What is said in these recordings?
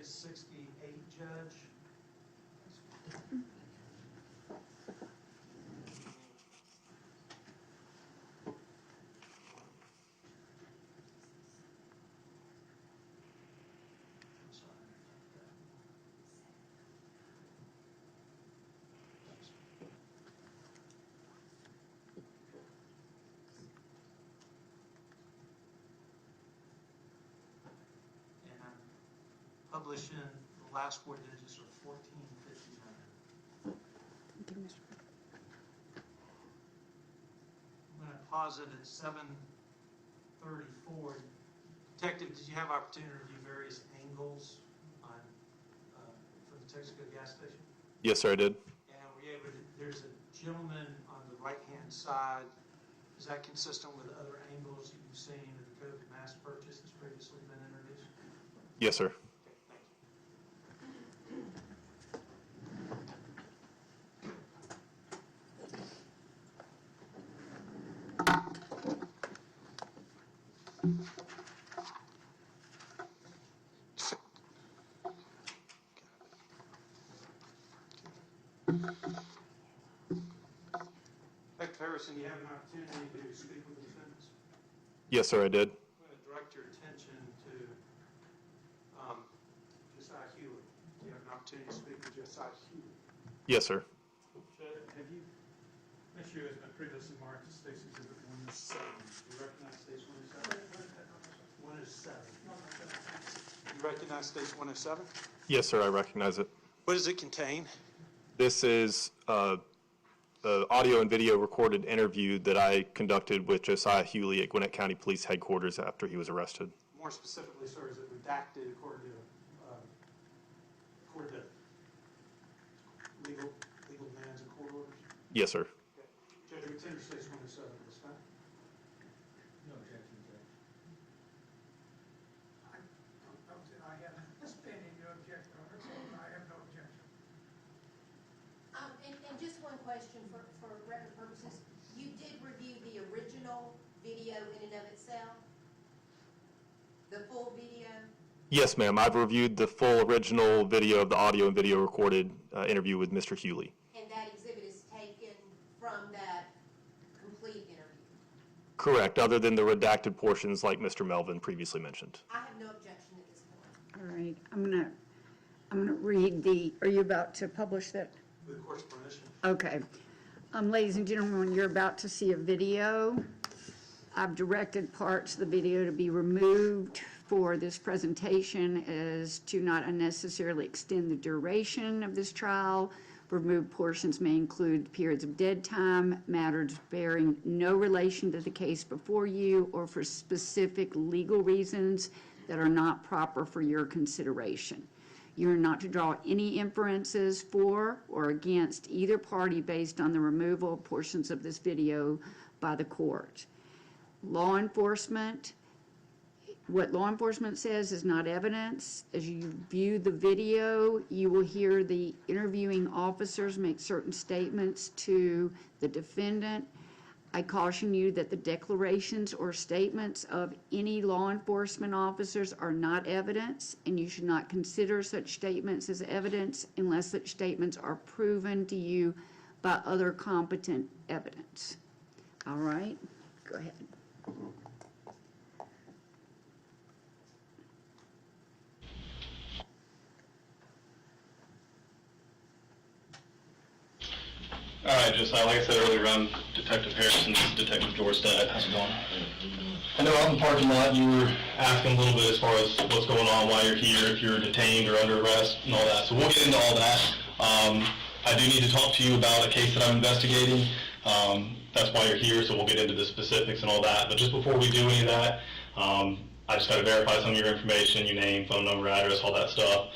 Case 68, Judge. And I'm publishing the last four digits are 1459. Thank you, Mr. I'm going to pause it at 7:34. Detective, did you have opportunity to review various angles on from the Texaco gas station? Yes, sir, I did. And were you able to, there's a gentleman on the right-hand side. Is that consistent with other angles that you've seen in the code of mass purchase that's previously been introduced? Yes, sir. Okay, thank you. Detective Harrison, you have an opportunity to speak with the defendants. Yes, sir, I did. I'm going to direct your attention to Josiah Hewlett. Do you have an opportunity to speak with Josiah Hewlett? Yes, sir. Have you, Mr. Hewlett has been previously marked as State's Exhibit 107. Do you recognize State's 107? 107. You recognize State's 107? Yes, sir, I recognize it. What does it contain? This is the audio and video recorded interview that I conducted with Josiah Hewley at Gwinnett County Police Headquarters after he was arrested. More specifically, sir, is it redacted according to legal demands and court orders? Yes, sir. Okay. Judge, we tender State's 107 at this time. No objection, Judge. I have suspended your objection, I have no objection. And just one question for record purposes. You did review the original video in and of itself? The full video? Yes, ma'am. I've reviewed the full original video of the audio and video recorded interview with Mr. Hewley. And that exhibit is taken from that complete interview? Correct, other than the redacted portions like Mr. Melvin previously mentioned. I have no objection at this point. All right, I'm gonna read the, are you about to publish that? With the court's permission. Okay. Ladies and gentlemen, you're about to see a video. I've directed parts of the video to be removed for this presentation as to not unnecessarily extend the duration of this trial. Removed portions may include periods of dead time, matters bearing no relation to the case before you, or for specific legal reasons that are not proper for your consideration. You are not to draw any inferences for or against either party based on the removal of portions of this video by the court. Law enforcement, what law enforcement says is not evidence. As you view the video, you will hear the interviewing officers make certain statements to the defendant. I caution you that the declarations or statements of any law enforcement officers are not evidence, and you should not consider such statements as evidence unless such statements are proven to you by other competent evidence. All right, go ahead. All right, just like I said earlier, I'm Detective Harrison, this is Detective Dorstad. How's it going? I know out in the parking lot you were asking a little bit as far as what's going on, why you're here, if you're detained or under arrest and all that. So we'll get into all that. I do need to talk to you about a case that I'm investigating. That's why you're here, so we'll get into the specifics and all that. But just before we do any of that, I just got to verify some of your information, your name, phone number, address, all that stuff.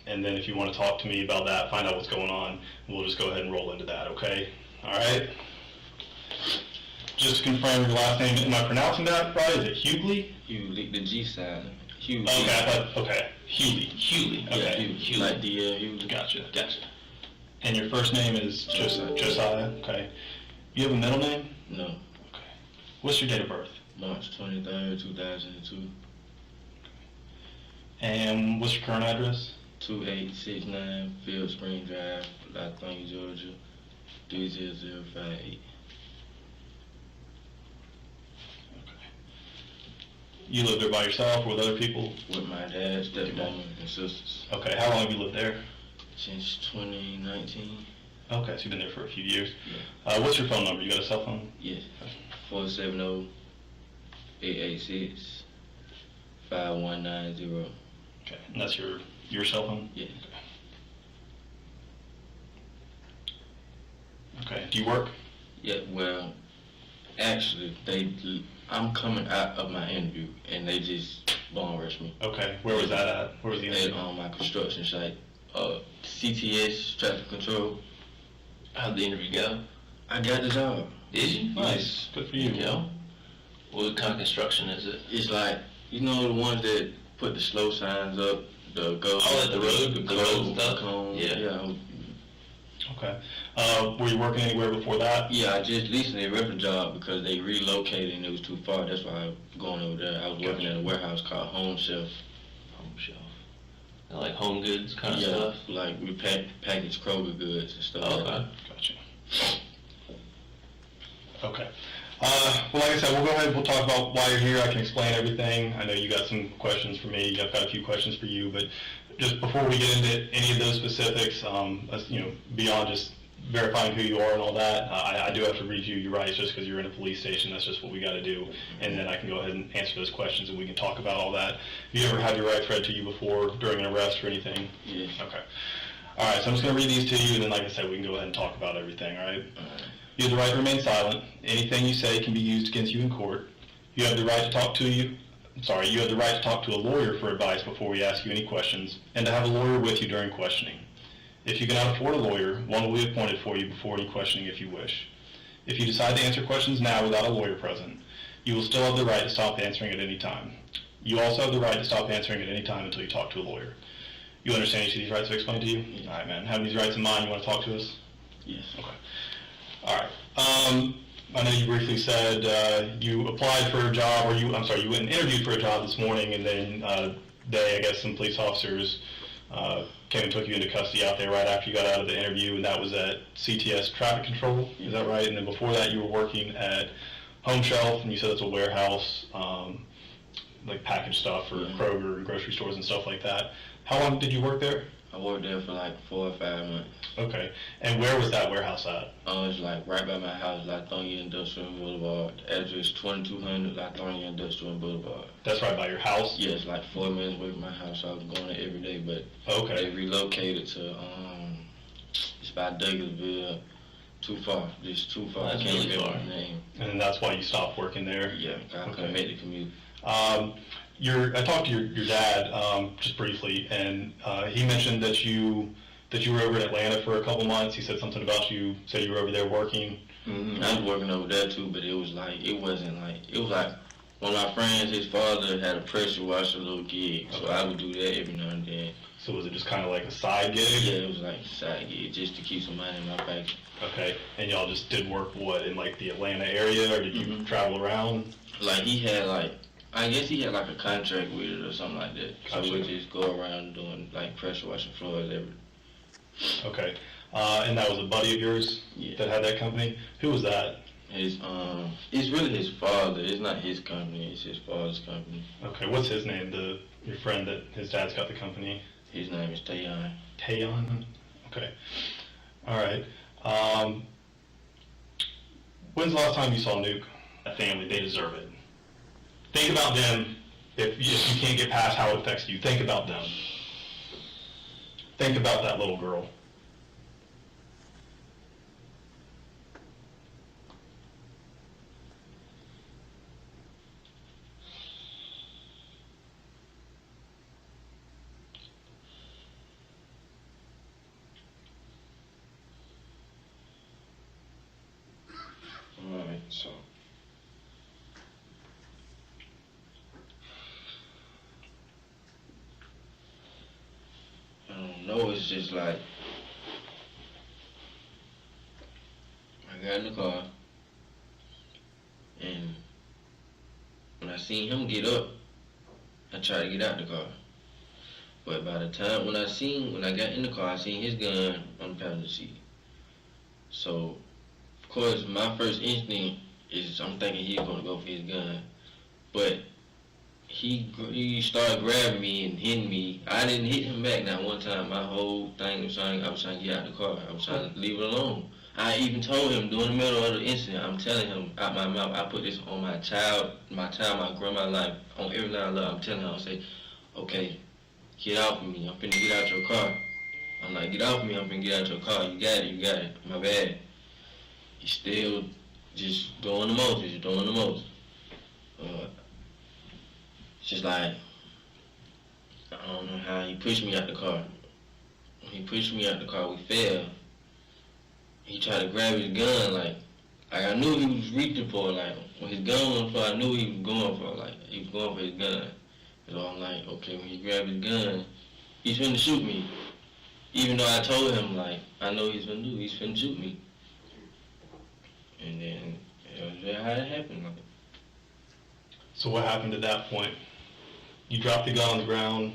And then if you want to talk to me about that, find out what's going on, we'll just go ahead and roll into that, okay? All right? Just to confirm your last name, am I pronouncing that right? Is it Hewley? Hewley, the G sound. Hewley. Okay, Hewley. Okay. Hewley. Like the Hewley. Gotcha. And your first name is Josiah? Okay. You have a middle name? No. Okay. What's your date of birth? March 23rd, 2002. And what's your current address? 2869 Field Spring Drive, Lithonia, Georgia, 30058. You live there by yourself or with other people? With my dad, stepmom, and sisters. Okay, how long have you lived there? Since 2019. Okay, so you've been there for a few years. Yeah. What's your phone number? You got a cell phone? Yes. 470-886-5190. Okay, and that's your cell phone? Yes. Okay, do you work? Yeah, well, actually, I'm coming out of my interview, and they just bum rushed me. Okay, where was that at? Where was the At interview? on my construction site, CTS, traffic control. How'd the interview go? I got the job. Did you? Nice, good for you. Yeah. What kind of construction is it? It's like, you know, the ones that put the slow signs up, the go. Oh, at the road, the road and stuff? cone, Yeah. Yeah. Okay. Were you working anywhere before that? Yeah, I just recently left a job because they relocated and it was too far. That's why I'm going over there. I was working at a warehouse called Home Shelf. Home shelf. Like home goods kind of Yeah, stuff? like we package Kroger goods and stuff Oh, like that. okay. Gotcha. Okay. Well, like I said, we'll go ahead and we'll talk about why you're here. I can explain everything. I know you got some questions for me. I've got a few questions for you, but just before we get into any of those specifics, beyond just verifying who you are and all that, I do have to read you your rights just because you're in a police station. That's just what we got to do. And then I can go ahead and answer those questions and we can talk about all that. Have you ever had your rights read to you before during an arrest or anything? Yes. Okay. All right, so I'm just going to read these to you, and then, like I said, we can go ahead and talk about everything, all right? Alright. You have the right to remain silent. Anything you say can be used against you in court. You have the right to talk to you have the right to talk to a lawyer for advice before we ask you any questions, and to have a lawyer with you during questioning. If you cannot afford a lawyer, one will be appointed for you before any questioning if you wish. If you decide to answer questions now without a lawyer present, you will still have the right to stop answering at any time. You also have the right to stop answering at any time until you talk to a lawyer. You understand each of these rights I've explained to you? Yes. All right, man. Have these rights in mind. You want to talk to us? Yes. Okay. All right. I know you briefly said you applied for a job, or you went and interviewed for a job this morning, and then some police officers came and took you into custody out there right after you got out of the interview, and that was at CTS Traffic Control. Is that right? And then before that, you were working at Home Shelf, and you said it's a warehouse, like package stuff for Kroger and grocery stores and stuff like that. How long did you work there? I worked there for like 4 or 5 months. Okay. And where was that warehouse at? It's like right by my house, Lithonia Industrial Boulevard. Address 2200 Lithonia Industrial Boulevard. That's right by your house? Yeah, it's like 4 minutes away from my house. I was going there every day, but Okay. they relocated to it's by Douglasville. Too far, just too far. That's I can't really remember far. the name. And that's why you stopped working there? Yeah, I Okay. couldn't make the commute. I talked to your dad just briefly, and he mentioned that you were over in Atlanta for a couple months. He said something about you were over there working. I was working over there too, but it was like one of my friends, his father had a pressure washer little gig, so I would do that every now and then. So was it just kind of like a side gig? Yeah, it was like a side gig just to keep some money in my pocket. Okay, and y'all just did work in like the Atlanta area, or did you travel around? Like I guess he had like a contract with it or something like that. So we would just go around doing like pressure washing floors Okay, and that was a buddy of yours that had that company? Who was that? it's really his father. It's not his company, it's his father's company. Okay, what's his name, your friend that his dad's got the company? His name is Tayon. Tayon? Okay. All right. When's the last time you saw Nuke? That family, they deserve it. Think about them. If you can't get past how it affects you, think about them. Think about that little girl. Alright, so. I don't know, it's just like, I got in the car, and when I seen him get up, I tried to get out the car. But by the time when I got in the car, I seen his gun on the passenger seat. So, of course, my first instinct is I'm thinking he's gonna go for his gun, but he started grabbing me and hitting me. I didn't hit him back not one time. My whole thing was I was trying to get out of the car. I was trying to leave it alone. I even told him during the middle of the incident, I'm telling him out my mouth, I put this on my child, my grandma's life, on everything I love. I'm telling him, I say, okay, get out of me. I'm finna get out your car. I'm like, get off me. I'm finna get out your car. You got it. My bad. He's still just doing the most. It's just like, I don't know how he pushed me out the car. When he pushed me out the car, we fell. He tried to grab his gun, like I knew he was reaching for, like, when his gun was on the floor, I knew he was going for, like, he was going for his gun. So I'm like, okay, when he grabbed his gun, he's finna shoot me. Even though I told him, like, I know he's finna shoot me. And then, that's how it happened, like. So what happened at that point? You dropped the gun on the ground.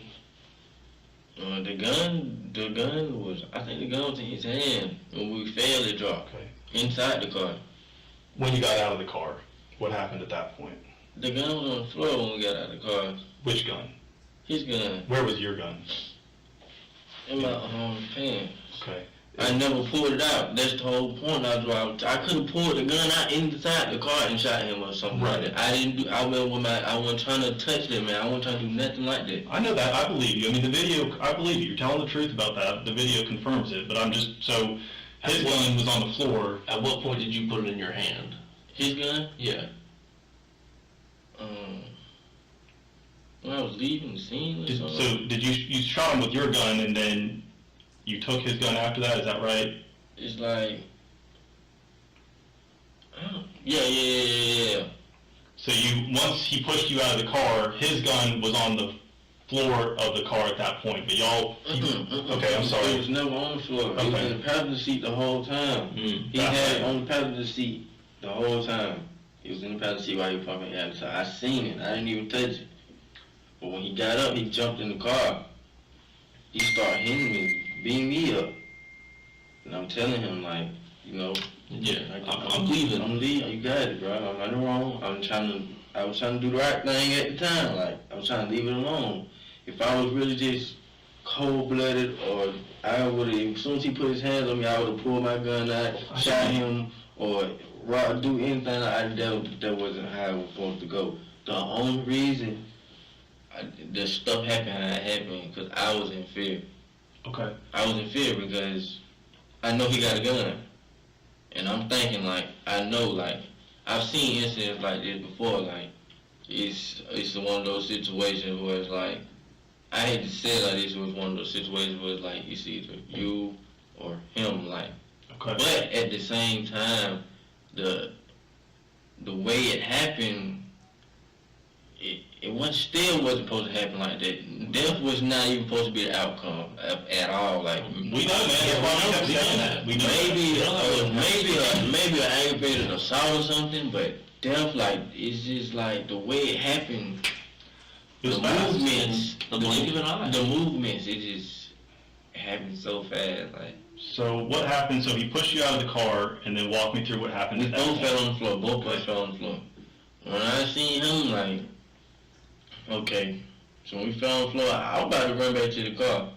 The gun was in his hand. When we fell, it dropped. Okay. Inside the car. When you got out of the car, what happened at that point? The gun was on the floor when we got out of the car. Which gun? His gun. Where was your gun? In my pants. Okay. I never pulled it out. That's the whole point. I could have pulled the gun out inside the car and shot him or something like that. I wasn't trying to touch that, man. I wasn't trying to do nothing like that. I know that. I believe you. I mean, the video, I believe you. You're telling the truth about that. The video confirms it. But I'm just, so his gun was on the floor. At what point did you put it in your hand? His gun? Yeah. When I was leaving the scene or something. So did you shot him with your gun and then you took his gun after that? Is that right? It's like, yeah. So once he pushed you out of the car, his gun was on the floor of the car at that point, but y'all, okay, I'm sorry. It was never on the floor. Okay. It was in the passenger seat the whole time. He had it on the passenger seat the whole time. He was in the passenger seat while he was pumping the outside. I seen it. I didn't even touch it. But when he got up, he jumped in the car. He started hitting me, beating me up. And I'm telling him, like, you know, I'm leaving. You got it, bro. I'm not wrong. I was trying to do the right thing at the time. Like, I was trying to leave it alone. If I was really just cold-blooded, or I would have, as soon as he put his hands on me, I would have pulled my gun out, shot him, or do anything. That wasn't how it was supposed to go. The only reason the stuff happened how it happened, because I was in fear. Okay. I was in fear because I know he got a gun. And I'm thinking, like, I know, like, I've seen incidents like this before, like, it's one of those situations where it's like, I hate to say it like this, it was one of those situations where it's like, it's either you or him, like. Okay. But at the same time, the way it happened, it wasn't supposed to happen like that. Death was not even supposed to be the outcome at all. Like, We know, man. That's why we kept saying that. We know. maybe an aggravated assault or something, but death, like, it's just like the way it happened. It was The fast. movements, The blink of an eye. the movements, it just happened so fast. Like, So what happened? So he pushed you out of the car, and then walk me through what happened. we at that both point. fell on the floor. Both of us fell on the floor. When I seen him, like, okay. So when we fell on the floor, I was about to run back to the car,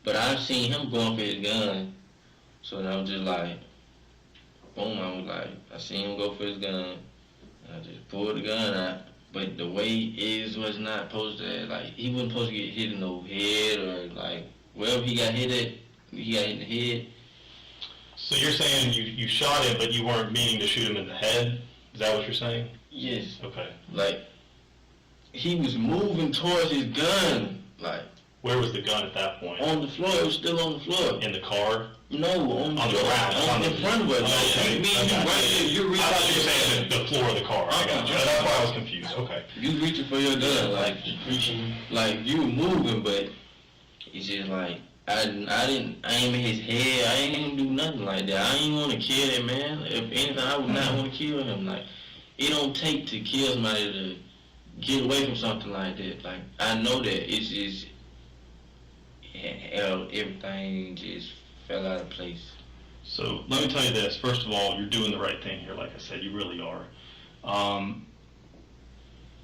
but I seen him going for his gun. So then I was just like, boom. I seen him go for his gun. I just pulled the gun out. But the way it was not supposed to, like, he wasn't supposed to get hit in the head or, like, wherever he got hit at, he got hit in the head. So you're saying you shot him, but you weren't meaning to shoot him in the head? Is that what you're saying? Yes. Okay. Like, he was moving towards his gun, like, Where was the gun at that point? on the floor. It was still on the floor. In the car? No, on the On the floor. ground. In front of us. Okay. Me and you right there. You I reaching thought you were for saying the floor of the car. I got you. That's why I was confused. Okay. you reaching for your gun, like you were moving, but it's just like I didn't aim at his head. I ain't even do nothing like that. I ain't want to kill that man. If anything, I would not want to kill him. Like, it don't take to kill somebody to get away from something like that. Like, I know that it's everything just fell out of place. So let me tell you this. First of all, you're doing the right thing here. Like I said, you really are.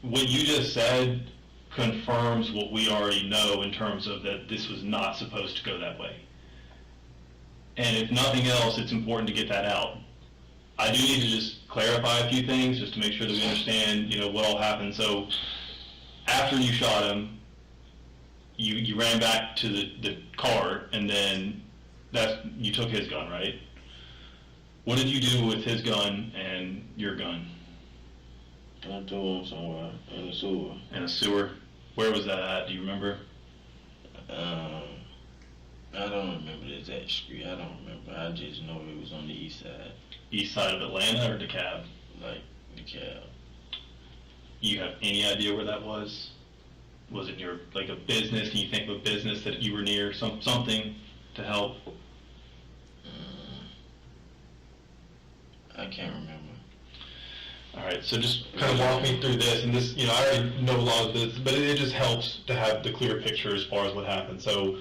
What you just said confirms what we already know in terms of that this was not supposed to go that way. And if nothing else, it's important to get that out. I do need to just clarify a few things just to make sure that we understand, what all happened. So after you shot him, you ran back to the car, and then you took his gun, right? What did you do with his gun and your gun? I threw him somewhere in the sewer. In a sewer? Where was that at? Do you remember? I don't remember the exact street. I don't remember. I just know it was on the east side. East side of Atlanta or DeKalb? Like DeKalb. You have any idea where that was? Was it near like a business? Can you think of a business that you were near? Something to help? I can't remember. All right, so just kind of walk me through this, and this, I already know a lot of this, but it just helps to have the clear picture as far as what happened. So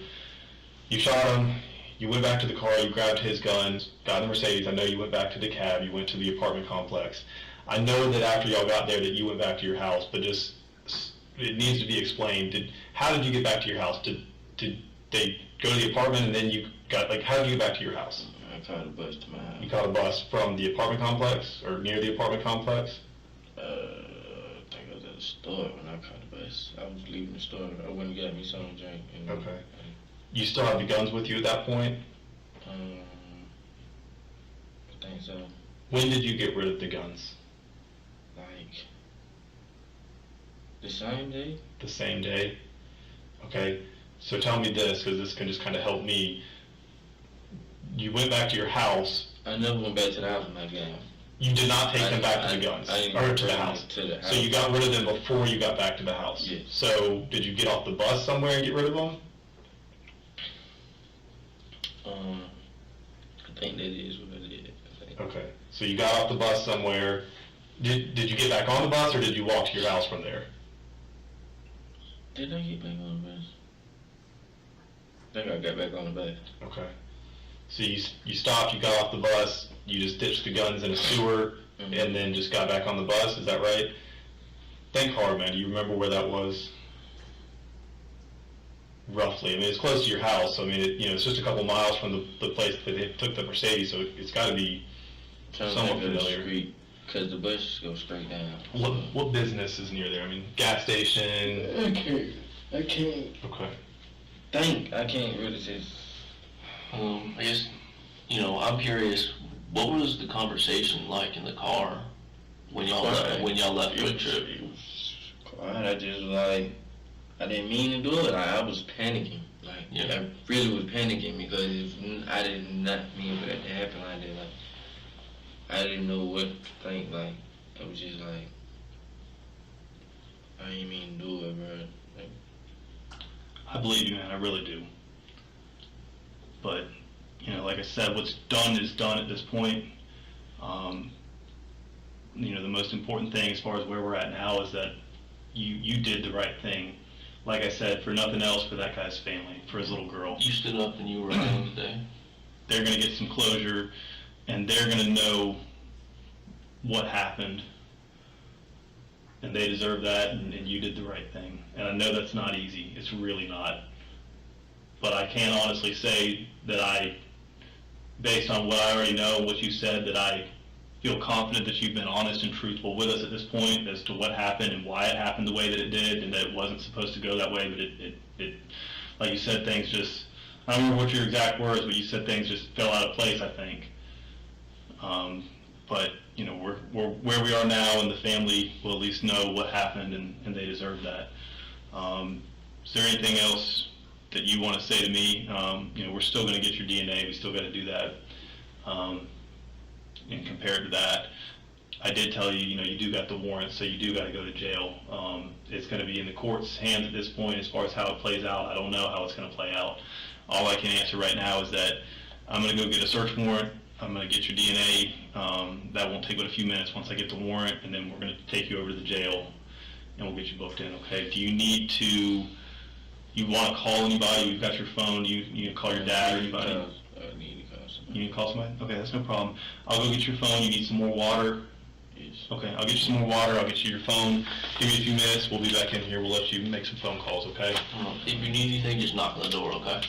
you shot him, you went back to the car, you grabbed his guns, got in the Mercedes. I know you went back to DeKalb, you went to the apartment complex. I know that after y'all got there that you went back to your house, but just, it needs to be explained. How did you get back to your house? Did they go to the apartment and then you got, how did you get back to your house? I caught a bus to my house. You caught a bus from the apartment complex or near the apartment complex? I think I was at the store when I caught the bus. I was leaving the store. I went and got me something to drink. Okay. You still have the guns with you at that point? I think so. When did you get rid of the guns? Like the same day? The same day? Okay. So tell me this, because this can just kind of help me. You went back to your house. I never went back to the house with my gun. You did not take them back to the guns, or to the house. So you got rid of them before you got back to the house. Yes. So did you get off the bus somewhere and get rid of them? I think that is what I did. I think. Okay. So you got off the bus somewhere. Did you get back on the bus, or did you walk to your house from there? Did I get back on the bus? I think I got back on the bus. Okay. So you stopped, you got off the bus, you just ditched the guns in a sewer, and then just got back on the bus, is that right? Think hard, man. Do you remember where that was? Roughly. I mean, it's close to your house, so I mean, it's just a couple miles from the place that they took the Mercedes, so it's got to be somewhat familiar. Because the bus goes straight down. What business is near there? I mean, gas station? I can't. Okay. I can't really say. I guess, I'm curious, what was the conversation like in the car when y'all left QuikTrip? It was quiet. I just I didn't mean to do it. I was panicking. I really was panicking because I did not mean for that to happen like that. I didn't know what to think. I was just I didn't mean to do it, bro. I believe you, man. I really do. But, like I said, what's done is done at this point. The most important thing as far as where we're at now is that you did the right thing. Like I said, for nothing else, for that guy's family, for his little girl. You stood up and you were alone today. They're going to get some closure, and they're going to know what happened. And they deserve that, and you did the right thing. And I know that's not easy. It's really not. But I can honestly say that based on what I already know, what you said, that I feel confident that you've been honest and truthful with us at this point as to what happened and why it happened the way that it did, and that it wasn't supposed to go that way, but it like you said, things just, I don't remember what your exact words, but you said things just fell out of place, I think. But, we're where we are now, and the family will at least know what happened, and they deserve that. Is there anything else that you want to say to me? We're still going to get your DNA. We still got to do that. And compared to that, I did tell you, you do got the warrant, so you do got to go to jail. It's going to be in the court's hands at this point as far as how it plays out. I don't know how it's going to play out. All I can answer right now is that I'm going to go get a search warrant. I'm going to get your DNA. That won't take but a few minutes once I get the warrant, and then we're going to take you over to the jail, and we'll get you booked in, okay? If you need to, you want to call anybody, you've got your phone, you call your dad or anybody? I need to call somebody. You need to call somebody? Okay, that's no problem. I'll go get your phone. You need some more water? Yes. Okay, I'll get you some more water. I'll get you your phone. Give me a few minutes. We'll be back in here. We'll let you make some phone calls, okay? If you need anything, just knock on the door, okay?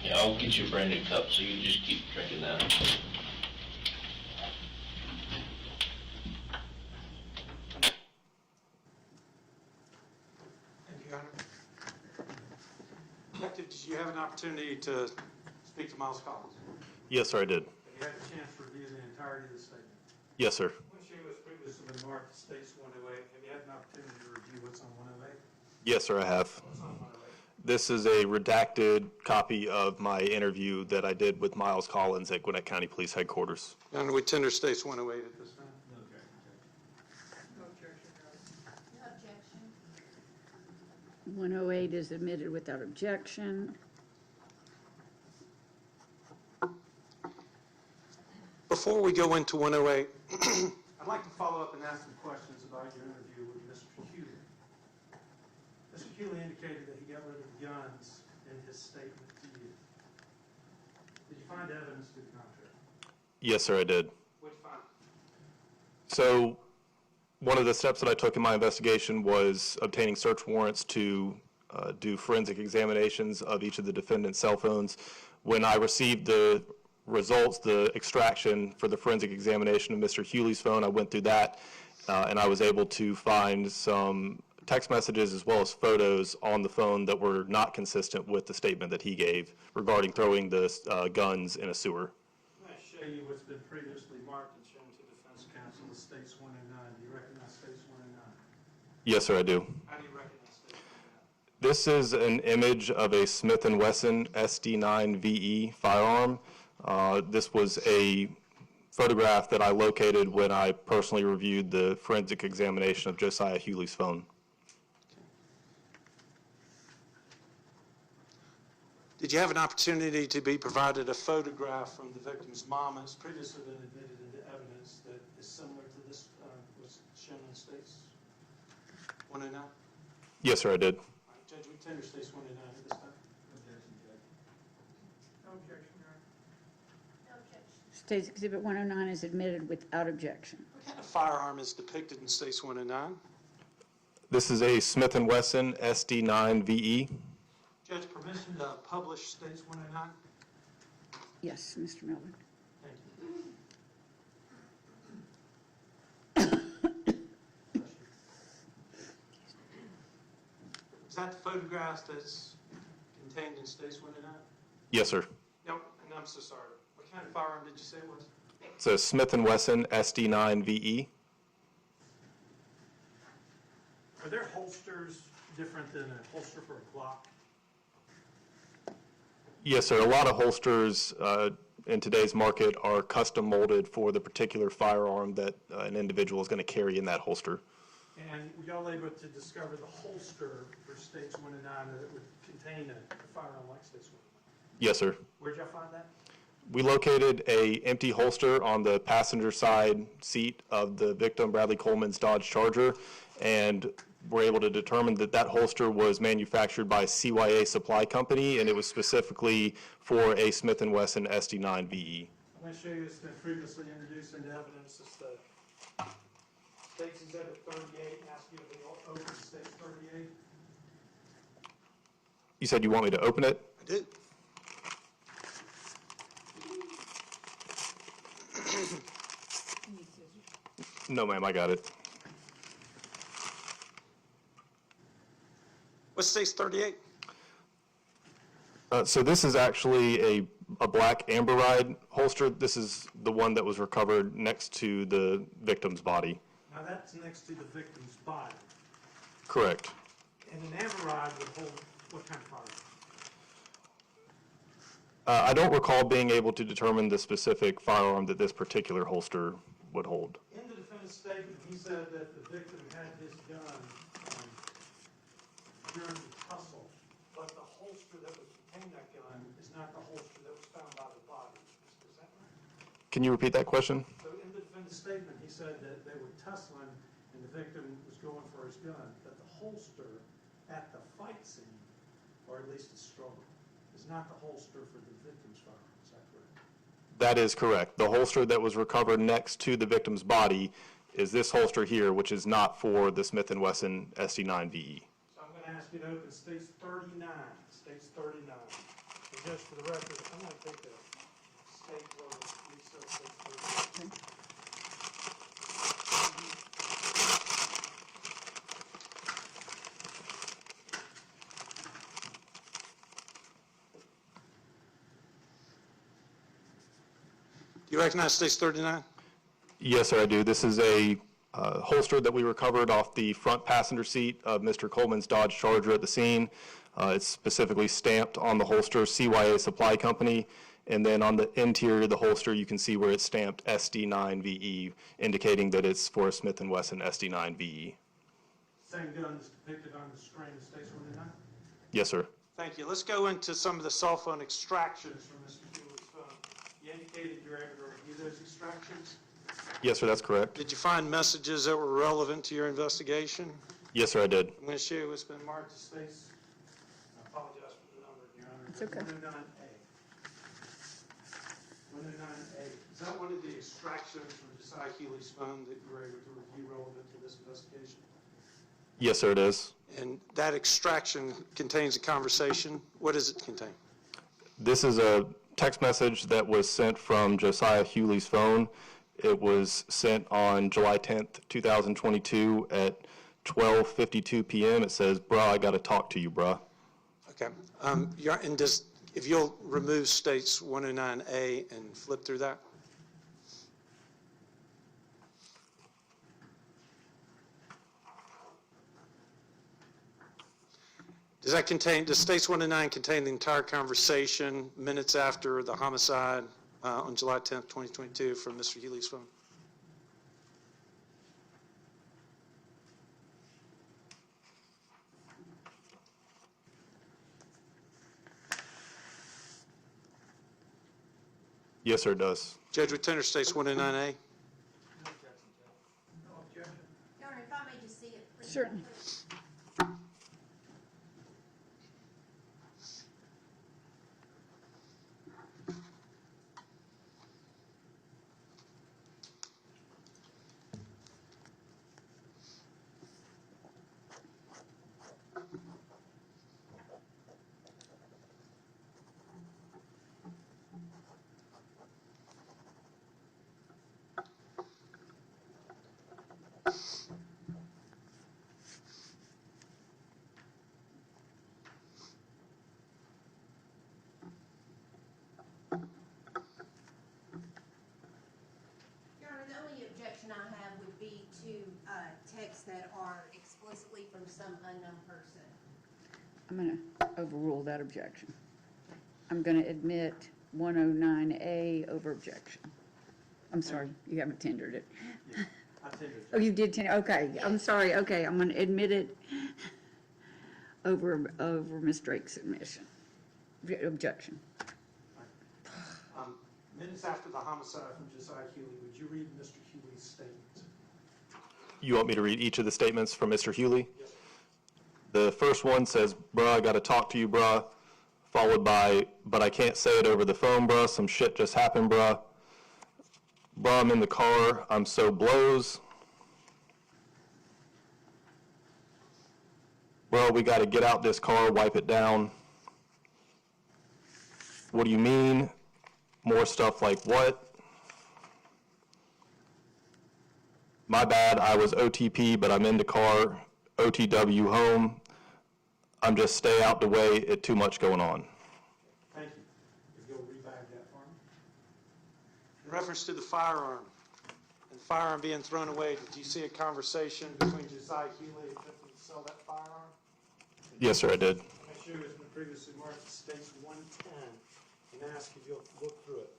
Yeah, I'll get you a brand new cup so you can just keep drinking that. Thank you, Your Honor. Detective, did you have an opportunity to speak to Miles Collins? Yes, sir, I did. Have you had a chance to review the entirety of the statement? Yes, sir. When she was previously been marked States 108, have you had an opportunity to review what's on 108? Yes, sir, I have. What's on 108? This is a redacted copy of my interview that I did with Miles Collins at Gwinnett County Police Headquarters. Your Honor, we tender States 108 at this time. No objection, Your Honor. No objection. 108 is admitted without objection. Before we go into 108, I'd like to follow up and ask some questions about your interview with Mr. Hewley. Mr. Hewley indicated that he got rid of guns in his statement to you. Did you find evidence to the contrary? Yes, sir, I did. What'd you find? So one of the steps that I took in my investigation was obtaining search warrants to do forensic examinations of each of the defendant's cell phones. When I received the results, the extraction for the forensic examination of Mr. Hewley's phone, I went through that, and I was able to find some text messages as well as photos on the phone that were not consistent with the statement that he gave regarding throwing the guns in a sewer. I'm going to show you what's been previously marked and shown to defense counsel as States 109. Do you recognize States 109? Yes, sir, I do. How do you recognize States 109? This is an image of a Smith & Wesson SD9 VE firearm. This was a photograph that I located when I personally reviewed the forensic examination of Josiah Hewley's phone. Did you have an opportunity to be provided a photograph from the victim's mom? It's previously been admitted into evidence that is similar to this, was shown in States 109? All Yes, sir, I did. right, Judge, we tender States 109 at this time. No objection, Your Honor. No objection. State's Exhibit 109 is admitted without objection. What kind of firearm is depicted in States 109? This is a Smith & Wesson SD9 VE. Judge, permission to publish States 109? Yes, Mr. Melvin. Thank you. Is that the photograph that's contained in States 109? Yes, sir. No, and I'm so sorry. What kind of firearm did you say it was? It's a Smith & Wesson SD9 VE. Are there holsters different than a holster for a Glock? Yes, sir. A lot of holsters in today's market are custom molded for the particular firearm that an individual is going to carry in that holster. And were y'all able to discover the holster for States 109 that would contain a firearm like States 109? Yes, sir. Where'd y'all find that? We located a empty holster on the passenger side seat of the victim, Bradley Coleman's Dodge Charger, and were able to determine that that holster was manufactured by CYA Supply Company, and it was specifically for a Smith & Wesson SD9 VE. I'm going to show you, it's been previously introduced into evidence. It's the States Exhibit 38, and ask you to open States 38. You said you want me to open it? I do. No, ma'am, I got it. What's States 38? So this is actually a black amberite holster. This is the one that was recovered next to the victim's body. Now that's next to the victim's body. Correct. And an amberide would hold what kind of firearm? I don't recall being able to determine the specific firearm that this particular holster would hold. In the defendant's statement, he said that the victim had his gun during the tussle, but the holster that would contain that gun is not the holster that was found by the body. Is that right? Can you repeat that question? So in the defendant's statement, he said that they were tussling and the victim was going for his gun, but the holster at the fight scene, or at least a struggle, is not the holster for the victim's firearm. Is that correct? That is correct. The holster that was recovered next to the victim's body is this holster here, which is not for the Smith & Wesson SD9VE. So I'm going to ask you to open States 39. States 39. And just for the record, I'm going to take the state level, Lisa, States 39. Do you recognize States 39? Yes, sir, I do. This is a holster that we recovered off the front passenger seat of Mr. Coleman's Dodge Charger at the scene. It's specifically stamped on the holster CYA Supply Company, and then on the interior of the holster you can see where it's stamped SD9VE, indicating that it's for a Smith & Wesson SD9VE. Same gun is depicted on the screen of States 29? Yes, sir. Thank you. Let's go into some of the cell phone extractions from Mr. Hewlett's phone. You indicated you were able to review those extractions. Yes, sir, that's correct. Did you find messages that were relevant to your investigation? Yes, sir, I did. I'm going to show you what's been marked as States. I apologize for the number, Your Honor. It's okay. 109A. 109A. Is that one of the extractions from Josiah Healy's phone that you were able to review relevant to this investigation? Yes, sir, it is. And that extraction contains a conversation. What does it contain? This is a text message that was sent from Josiah Hewley's phone. It was sent on July 10th, 2022 at 12:52 p.m. It says, "Bruh, I got to talk to you, bruh." Okay. And if you'll remove States 109A and flip through that. Does States 109 contain the entire conversation minutes after the homicide on July 10th, 2022 from Mr. Healy's phone? Yes, sir, it does. Judge Retainer, States 109A. No objection. Your Honor, if I may just see it, please. Certainly. Your Honor, the only objection I have would be to texts that are explicitly from some unknown person. I'm going to overrule that objection. I'm going to admit 109A over objection. I'm sorry, you haven't tendered it. I tendered. Oh, you did tender, okay, I'm sorry, okay, I'm going to admit it over Ms. Drake's admission, objection. Minutes after the homicide from Josiah Healy, would you read Mr. Healy's statement? You want me to read each of the statements from Mr. Hewley? Yes. The first one says, "Bruh, I got to talk to you, bruh," followed by, "But I can't say it over the phone, bruh. Some shit just happened, bruh. Bruh, I'm in the car. I'm so blows. Bruh, we got to get out this car, wipe it down. What do you mean? More stuff like what? My bad, I was OTP, but I'm in the car. OTW home. I'm just stay out the way, it too much going on." Thank you. If you'll rebag that for me. In reference to the firearm and the firearm being thrown away, did you see a conversation between Josiah Healy attempting to sell that firearm? Yes, sir, I did. Make sure it's been previously marked as States 110 and ask if you'll look through it.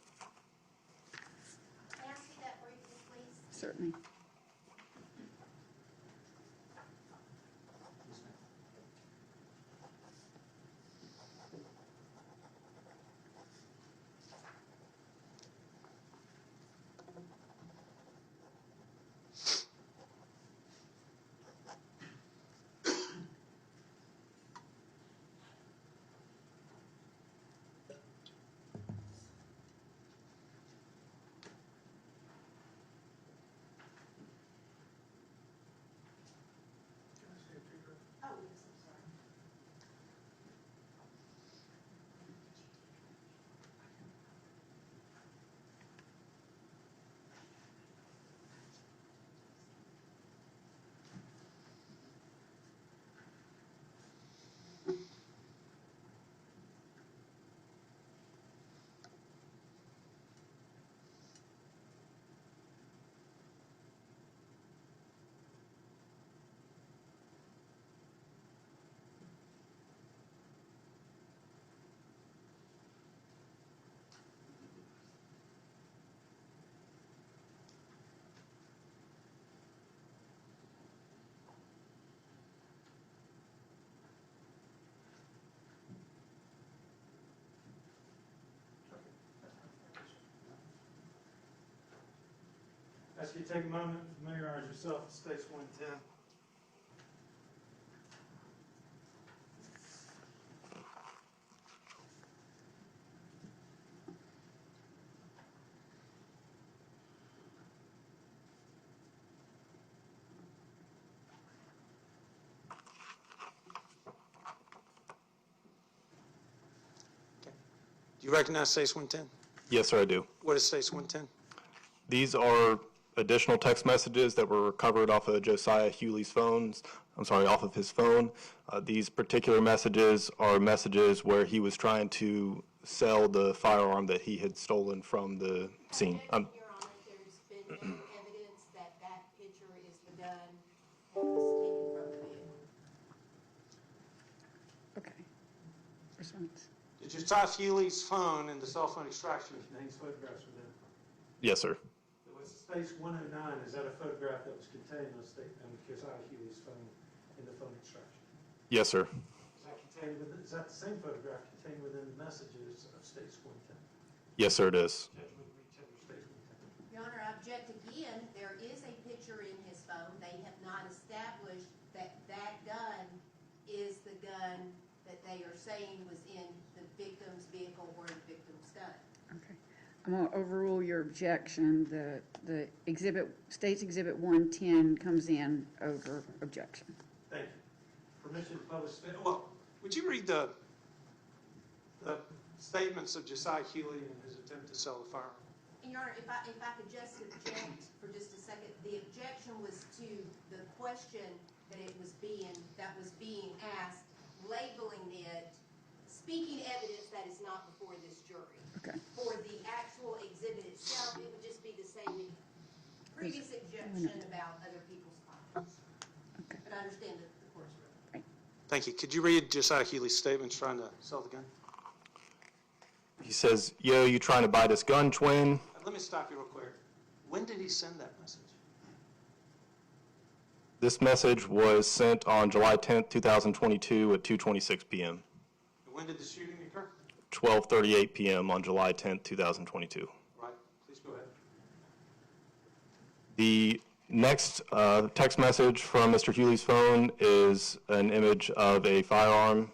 May I see that briefly, please? Certainly. Yes, ma'am. Ask you to take a moment and familiarize yourself with States 110. Do you recognize States 110? Yes, sir, I do. What is States 110? These are additional text messages that were recovered off of Josiah Hewley's off of his phone. These particular messages are messages where he was trying to sell the firearm that he had stolen from the scene. Your Honor, there's been no evidence that that picture is the gun that was taken from the vehicle. Okay. Response. Did Josiah Hewley's phone and the cell phone extraction contains photographs within it? Yes, sir. Was States 109, is that a photograph that was contained on Josiah Hewley's phone in the phone extraction? Yes, sir. Is that the same photograph contained within the messages of States 110? Yes, sir, it is. Judge, would you tender States 110? Your Honor, I object again. There is a picture in his phone. They have not established that that gun is the gun that they are saying was in the victim's vehicle or the victim's gun. Okay. I'm going to overrule your objection. The State's Exhibit 110 comes in over objection. Thank you. Permission to publish, well, would you read the statements of Josiah Hewley in his attempt to sell the firearm? And Your Honor, if I could just object for just a second, the objection was to the question that was being asked, labeling it, speaking evidence that is not before this jury. Okay. For the actual exhibit itself, it would just be the same previous objection about other people's comments. Okay. But I understand that the court's ruling. Thank you. Could you read Josiah Hewley's statements trying to sell the gun? He says, "Yo, you trying to buy this gun, twin?" Let me stop you real quick. When did he send that message? This message was sent on July 10th, 2022 at 2:26 p.m. And when did the shooting occur? 12:38 p.m. on July 10th, 2022. Right. Please go ahead. The next text message from Mr. Hewley's phone is an image of a firearm.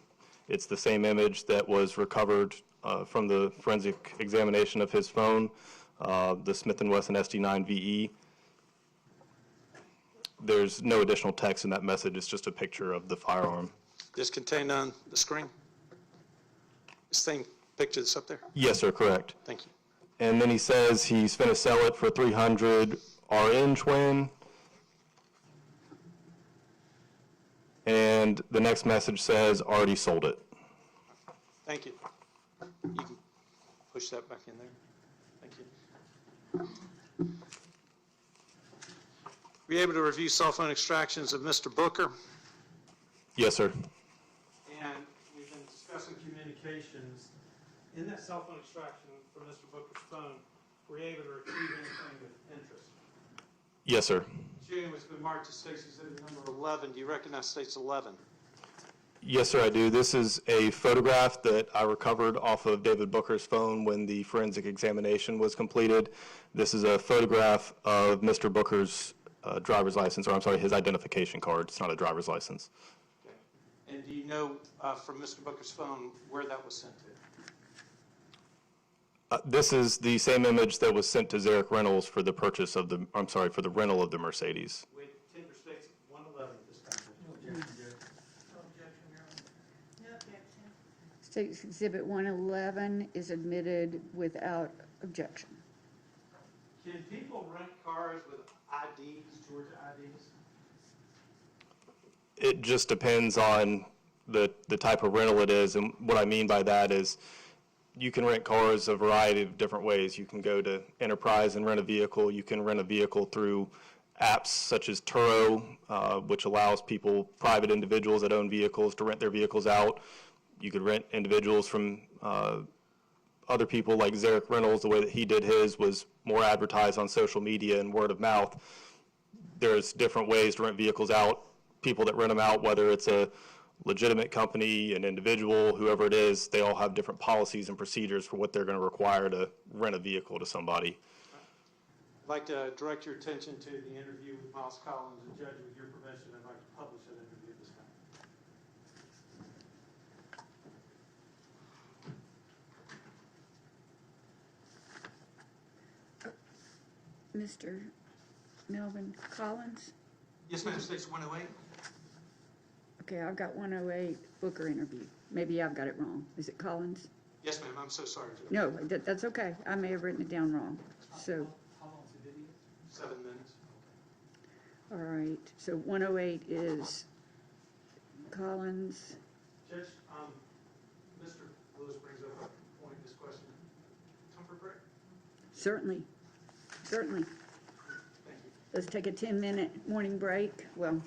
It's the same image that was recovered from the forensic examination of his phone, the Smith & Wesson SD9 VE. There's no additional text in that message. It's just a picture of the firearm. This contained on the screen? This same picture that's up there? Yes, sir, correct. Thank you. And then he says he's finna sell it for $300 RN twin. And the next message says, already sold it. Thank you. You can push that back in there. Thank you. Were you able to review cell phone extractions of Mr. Booker? Yes, sir. And we've been discussing communications. In that cell phone extraction from Mr. Booker's phone, were you able to retrieve anything with interest? Yes, sir. Shooting was been marked as State's Exhibit number 11. Do you recognize State's 11? Yes, sir, I do. This is a photograph that I recovered off of David Booker's phone when the forensic examination was completed. This is a photograph of Mr. Booker's driver's license, or I'm sorry, his identification card. It's not a driver's license. Okay. And do you know from Mr. Booker's phone where that was sent to? This is the same image that was sent to Zarek Reynolds for the purchase of the, for the rental of the Mercedes. We tender State's 111 at this time. No objection, Your Honor. No objection. State's Exhibit 111 is admitted without objection. Can people rent cars with IDs, Georgia IDs? It just depends on the type of rental it is, and what I mean by that is you can rent cars a variety of different ways. You can go to Enterprise and rent a vehicle. You can rent a vehicle through apps such as Turo, which allows people, private individuals that own vehicles, to rent their vehicles out. You could rent individuals from other people like Zarek Reynolds. The way that he did his was more advertised on social media and word of mouth. There's different ways to rent vehicles out. People that rent them out, whether it's a legitimate company, an individual, whoever it is, they all have different policies and procedures for what they're going to require to rent a vehicle to somebody. like to direct your attention to the interview with Miles Collins, and Judge, with your permission, I'd like to publish that interview at this time. Mr. Melvin Collins? Yes, ma'am, station 108. Okay, I've got 108 Booker interview. Maybe I've got it wrong. Is it Collins? Yes, ma'am, I'm so sorry, Judge. No, that's okay. I may have written it down wrong. So, How long's the video? 7 minutes. all right, so 108 is Collins. Judge, Mr. Lewis brings up a point in this question. Come for a break? Certainly, certainly. Thank you. Let's take a 10-minute morning break. Well,